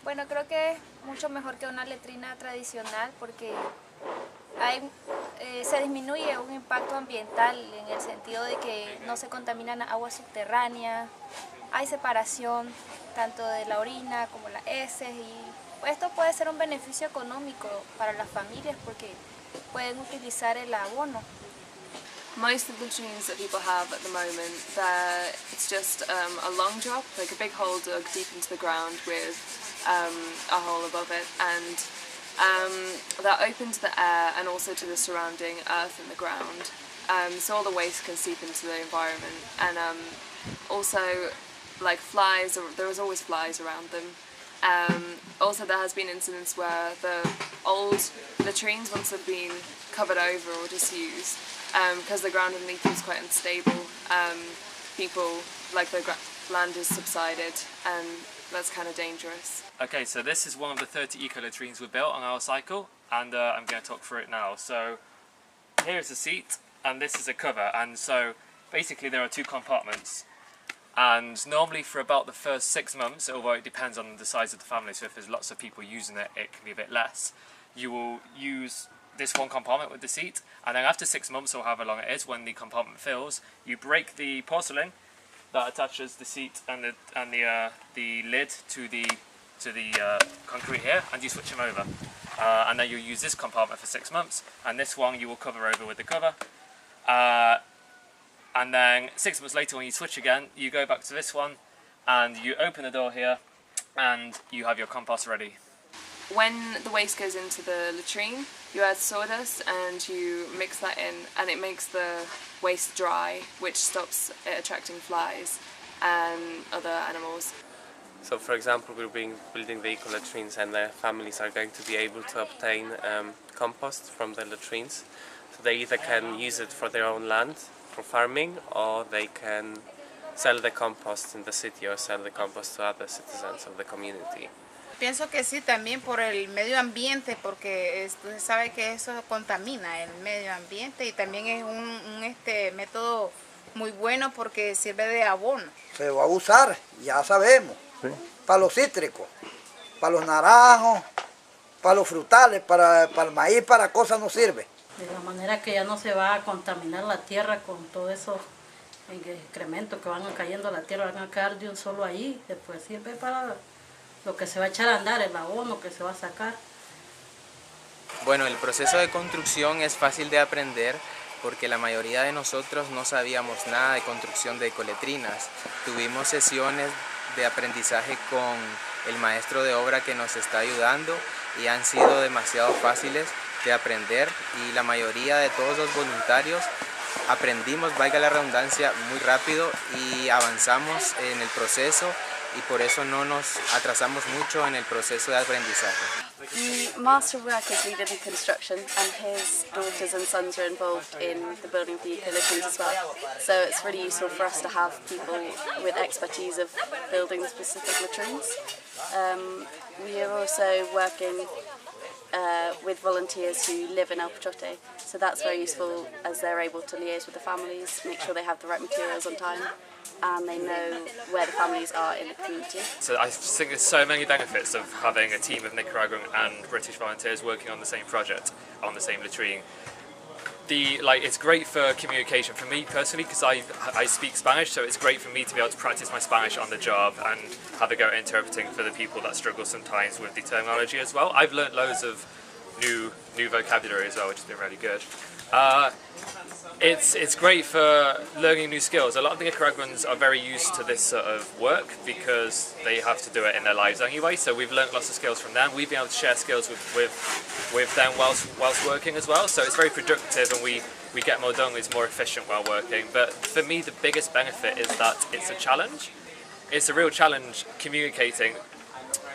Bueno, creo que es mucho mejor que una letrina tradicional porque se disminuye un impacto ambiental en el sentido de que no se contaminan aguas subterráneas, hay separación tanto de la orina como las heces y esto puede ser un beneficio económico para las familias porque pueden utilizar el abono. Most of the latrines that people have at the moment, it's just a long drop, like a big hole dug deep into the ground with a hole above it, and that open to the air and also to the surrounding earth and the ground, so all the waste can seep into the environment, and also like flies, there was always flies around them. Also there has been incidents where the old latrines, once they've been covered over or disused, because the ground underneath is quite unstable, people, like the land has subsided, and that's kind of dangerous. Okay, so this is one of the 30 eco latrines we built on our cycle, and I'm going to talk through it now. So here is the seat, and this is a cover, and so basically there are two compartments. And normally for about the first 6 months, although it depends on the size of the family, so if there's lots of people using it, it can be a bit less, you will use this one compartment with the seat, and then after 6 months or however long it is, when the compartment fills, you break the porcelain that attaches the seat and the lid to the concrete here, and you switch them over. And then you'll use this compartment for 6 months, and this one you will cover over with the cover. And then 6 months later when you switch again, you go back to this one and you open the door here and you have your compost ready. When the waste goes into the latrine, you add sawdust and you mix that in, and it makes the waste dry, which stops it attracting flies and other animals. So for example, we're building the eco latrines, and the families are going to be able to obtain compost from the latrines. So they either can use it for their own land, for farming, or they can sell the compost in the city or sell the compost to other citizens of the community. Pienso que sí, también por el medio ambiente, porque se sabe que eso contamina el medio ambiente, y también es un método muy bueno porque sirve de abono. Se va a usar, ya sabemos, ¿sí? Para los cítricos, para los naranjos, para los frutales, para el maíz, para cosas no sirve. De la manera que ya no se va a contaminar la tierra con todo eso excrementos que van cayendo a la tierra, van a quedar de un solo ahí, después sirve para lo que se va a echar a andar, el abono que se va a sacar. Bueno, el proceso de construcción es fácil de aprender porque la mayoría de nosotros no sabíamos nada de construcción de ecoletrinas. Tuvimos sesiones de aprendizaje con el maestro de obra que nos está ayudando y han sido demasiado fáciles de aprender, y la mayoría de todos los voluntarios aprendimos, valga la redundancia, muy rápido y avanzamos en el proceso, y por eso no nos atrasamos mucho en el proceso de aprendizaje. The master of work is leading the construction, and his daughters and sons are involved in the building of the eco-latrines as well. So it's really useful for us to have people with expertise of building specific latrines. We are also working with volunteers who live in El Pachote, so that's very useful as they're able to liaise with the families, make sure they have the right materials on time, and they know where the families are in the community. So I think there's so many benefits of having a team of Nicaraguan and British volunteers working on the same project, on the same latrine. It's great for communication for me personally, because I speak Spanish, so it's great for me to be able to practice my Spanish on the job and have a go at interpreting for the people that struggle sometimes with the terminology as well. I've learnt loads of new vocabulary as well, which has been really good. It's great for learning new skills. A lot of the Nicaraguans are very used to this sort of work because they have to do it in their lives anyway, so we've learnt lots of skills from them. We've been able to share skills with them whilst working as well, so it's very productive, and we get more done, it's more efficient while working. But for me the biggest benefit is that it's a challenge. It's a real challenge communicating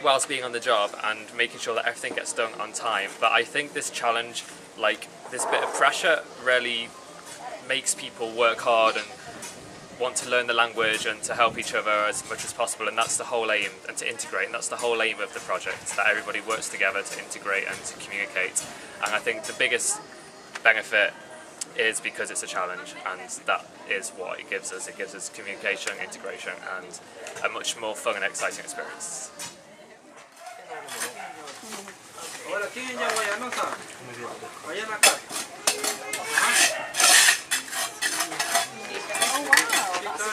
whilst being on the job and making sure that everything gets done on time. But I think this challenge, like this bit of pressure, really makes people work hard and want to learn the language and to help each other as much as possible, and that's the whole aim, and to integrate, and that's the whole aim of the project, that everybody works together to integrate and to communicate. And I think the biggest benefit is because it's a challenge, and that is what it gives us. It gives us communication, integration, and a much more fun and exciting experience. Oh wow, that's